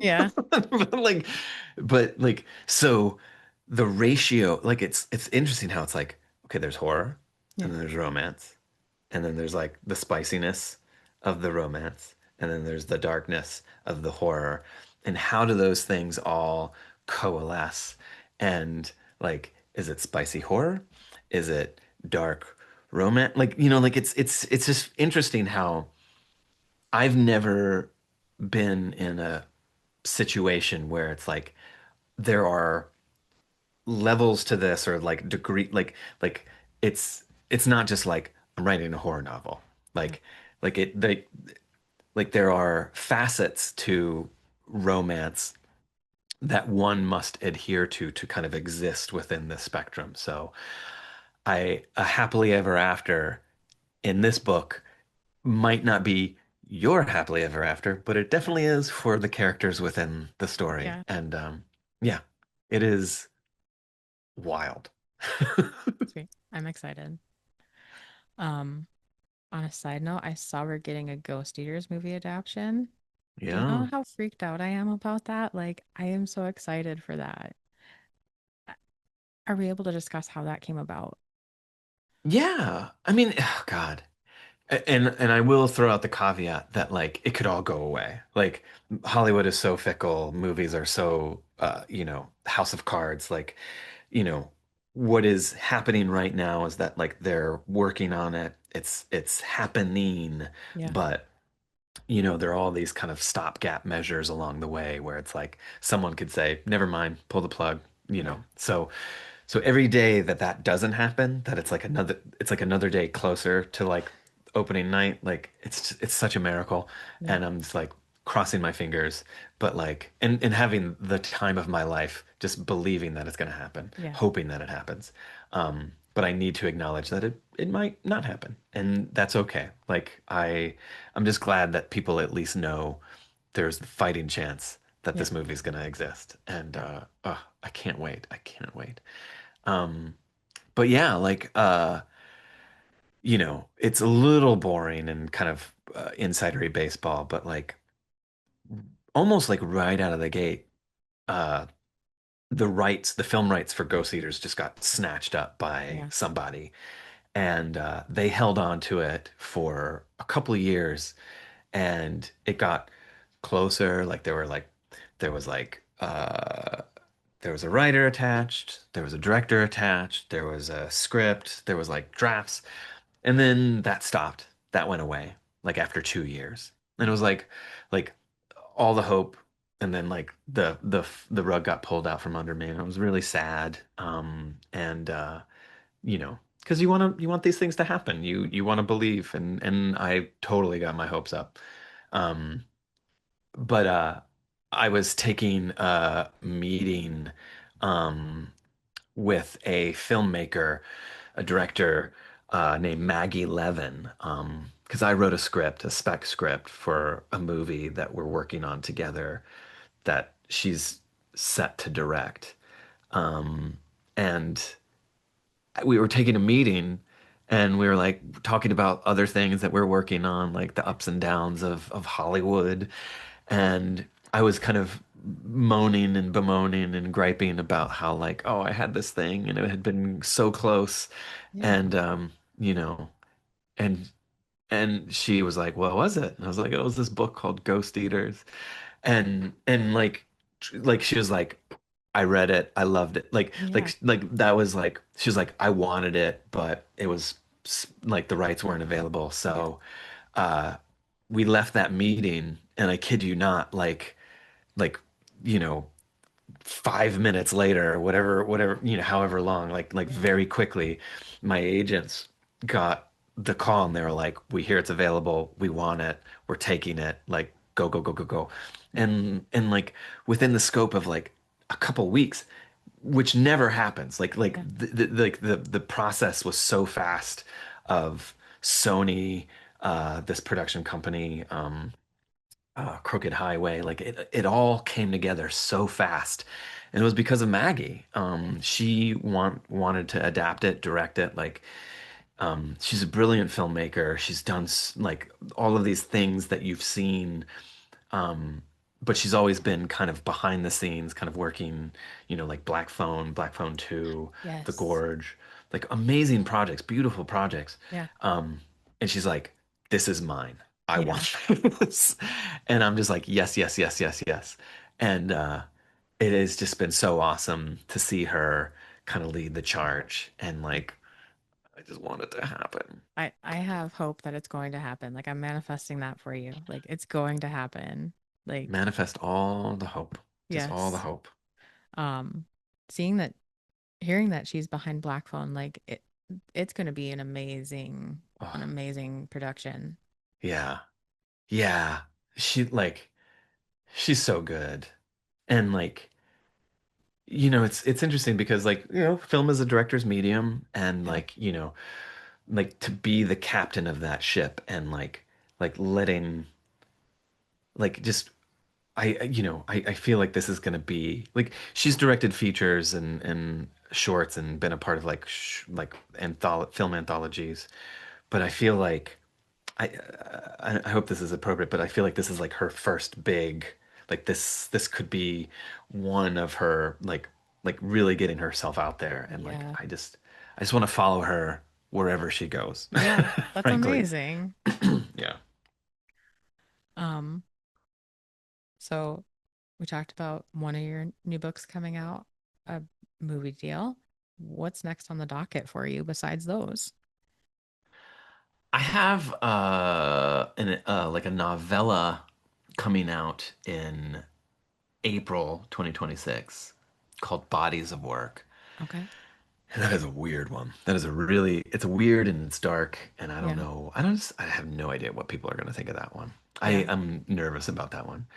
Yeah. but like but like so the ratio like it's interesting how it's like okay, there's horror Yeah. and then there's romance and then there's like the spiciness of the romance and then there's the darkness of the horror and how do those things all coalesce and like is it spicy horror, is it dark romance, like like it's just interesting how I've never been in a situation where it's like there are levels to this or like degree like it's not just like I'm writing a horror novel Yeah. like it like there are facets to romance that one must adhere to kind of exist within this spectrum. So I a happily ever after in this book might not be your happily ever after, but it Yeah. definitely is for the characters within the story. Yeah. And yeah, it is wild. Sweet. I'm excited. Um, on a side note, I saw we're getting a Ghost Eaters movie adaptation. Do you know Yeah. how freaked out I am about that? Like, I am so excited for that. Are we able to discuss how that came about? Yeah. I mean, oh God. And I will throw out the caveat that like it could all go away. Like Hollywood is so fickle, movies are so House of Cards, like, you know, what is happening right now is that like they're working on it. It's happening, Yeah. but there are all these kind of stopgap measures along the way where it's like someone could say, never mind, pull the plug, Yeah. so every day that that doesn't happen, that it's like another day closer to like opening night, like it's such a miracle. Yeah. And I'm just like crossing my fingers, but like and having the time of my life just believing that it's going to happen, Yeah. hoping that it happens. But I need to acknowledge that it might not happen, and that's okay. Like I'm just glad that people at least know there's the fighting chance that Yeah. this movie is going to exist. And Yeah. I can't wait. I can't wait. Um, but yeah, like it's a little boring and kind of insidery baseball, but like almost like right out of the gate, uh, the film rights for Ghost Eaters just got snatched up by Yeah. somebody, and they held on to it for a couple of years, and it got closer. Like there was like there was a writer attached, there was a director attached, there was a script, there was like drafts, and then that stopped. That went away like after 2 years. And it was like all the hope and then like the rug got pulled out from under me and it was really sad. And because you want these things to happen. You want to believe and I totally got my hopes up. Um, but I was taking a meeting um with a filmmaker, a director named Maggie Levin. because I wrote a script, a spec script for a movie that we're working on together that she's set to direct. And we were taking a meeting and we were like talking about other things that we're working on, like the ups and downs of Hollywood. And I was kind of moaning and bemoaning and griping about how like, oh, I had this thing and it had been so close. Yeah. And you know, and she was like, "What was it?" And I was like, "Oh, it was this book called Ghost Eaters." And like she was like, "I read it. I loved it." Yeah. Like that was like she was like, "I wanted it, but it was like the rights weren't available." Yeah. So, uh we left that meeting and I kid you not, like you know 5 minutes later, or whatever, however long, like Yeah. very quickly, my agents got the call and they were like, "We hear it's available. We want it. We're taking it. Like, go, go, go, go, go." Yeah. And like within the scope of like a couple weeks, which never happens. Like Yeah. the process was so fast of Sony, this production company, Crooked Highway. Like it all came together so fast, and it was because of Maggie. She wanted to adapt it, direct it. Like, she's a brilliant filmmaker. She's done like all of these things that you've seen, but she's always been kind of behind the scenes, kind of working, like Black Phone 2, The Yes. Gorge, like amazing projects, beautiful projects. Yeah. And she's like, "This is mine. I Yeah. want this." And I'm just like, "Yes, yes, yes, yes, yes." And it has just been so awesome to see her kind of lead the charge. And like, I just want it to happen. I have hope that it's going to happen. Like I'm manifesting that for you. Like it's going to happen. Like Manifest all the hope, just all the yes. hope. Um seeing that hearing that she's behind Black Phone, like it's going to be an Oh, amazing production. yeah. Yeah. She like she's so good. And like, it's interesting because like, film is a director's medium and Yeah. like, like to be the captain of that ship and like letting like just I feel like this is gonna be like she's directed features and shorts and been a part of like film anthologies, but I feel like I hope this is appropriate, but I feel like this is like her first big, like this could be one of her like really getting herself out there, and like Yeah. I just want to follow her wherever she goes, Yeah. That's frankly. amazing. Yeah. Um so we talked about one of your new books coming out, a movie deal. What's next on the docket for you besides those? I have like a novella coming out in April 2026 called Bodies of Work. Okay. And that is a weird one. It's weird and it's dark, and I don't Yeah. know. I have no idea what people are going to think of that one. Yeah. I'm nervous about that one.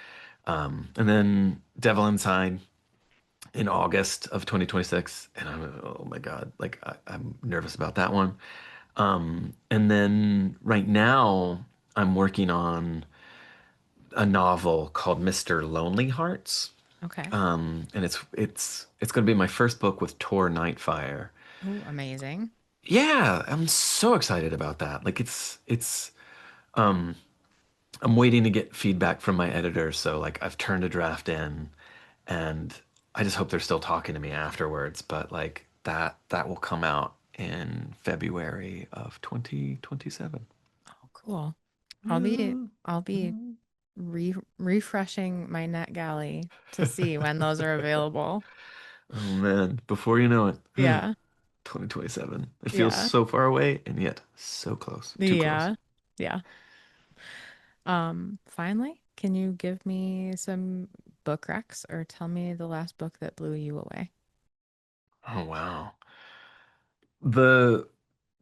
And then Devil Inside in August of 2026, and oh my God, like I'm nervous about that one. And then right now I'm working on a novel called Mr. Lonely Hearts. Okay. And it's going to be my first book with Tor Nightfire. Oh, amazing. Yeah, I'm so excited about that. Like I'm waiting to get feedback from my editor, so like I've turned a draft in and I just hope they're still talking to me afterwards, but like that will come out in February of 2027. Oh, cool. I'll be Yeah. I'll be refreshing my NetGalley to see when those are available. Oh man, before you know it, Yeah. 2027. It feels Yeah. so far away and yet so close. Too close. Yeah. Yeah. Finally, can you give me some book recs or tell me the last book that blew you away? Oh wow. The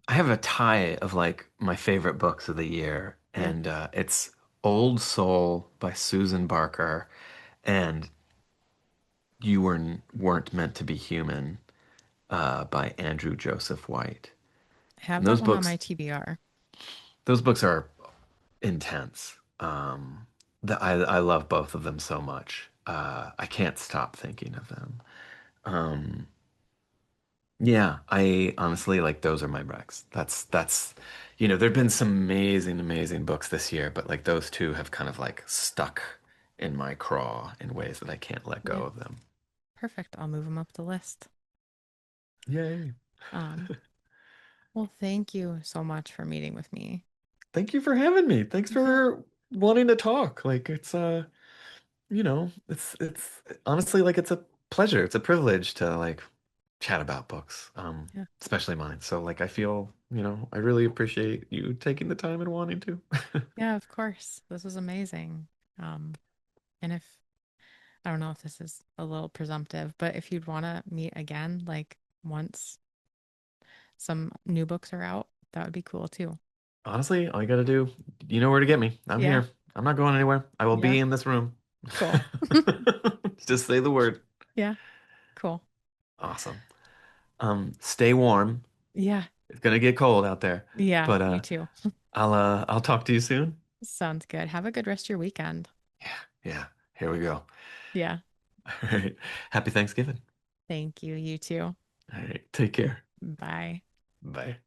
I have a tie of like my favorite books of the year, Yeah. and it's Old Soul by Susan Barker and weren't Meant to Be Human by Andrew Joseph White. I have And that one on my TBR. those books are intense. I love both of them so much. I can't stop thinking of them. Um, yeah, I honestly like those are my Rex. There've been some amazing, amazing books this year, but like those two have kind of like stuck in my craw in ways that I can't let go Yeah, of them. perfect. I'll move them up the list. Yay. Um, well, thank you so much for meeting with me. Thank you for having me. Thanks Yeah, for wanting to talk. Like it's honestly like it's a pleasure. It's a privilege to like chat about books, yeah, especially mine. So like I feel, I really appreciate you taking the time and wanting to. yeah, of course. This was amazing. Um, and if I don't know if this is a little presumptive, but if you'd want to meet again, like once some new books are out, that would be cool too. Honestly, all you gotta do, you know where to get me. I'm Yeah, here. I'm not going anywhere. I will yeah, be in this room. cool. Just say the word. Yeah, cool. Awesome. Stay warm. Yeah, It's gonna get cold out there, yeah, but you too. I'll talk to you soon. Sounds good. Have a good rest of your weekend. Yeah, yeah. Here we go. Yeah, All right. Happy Thanksgiving. thank you. You too. All right. Take care. Bye. Bye.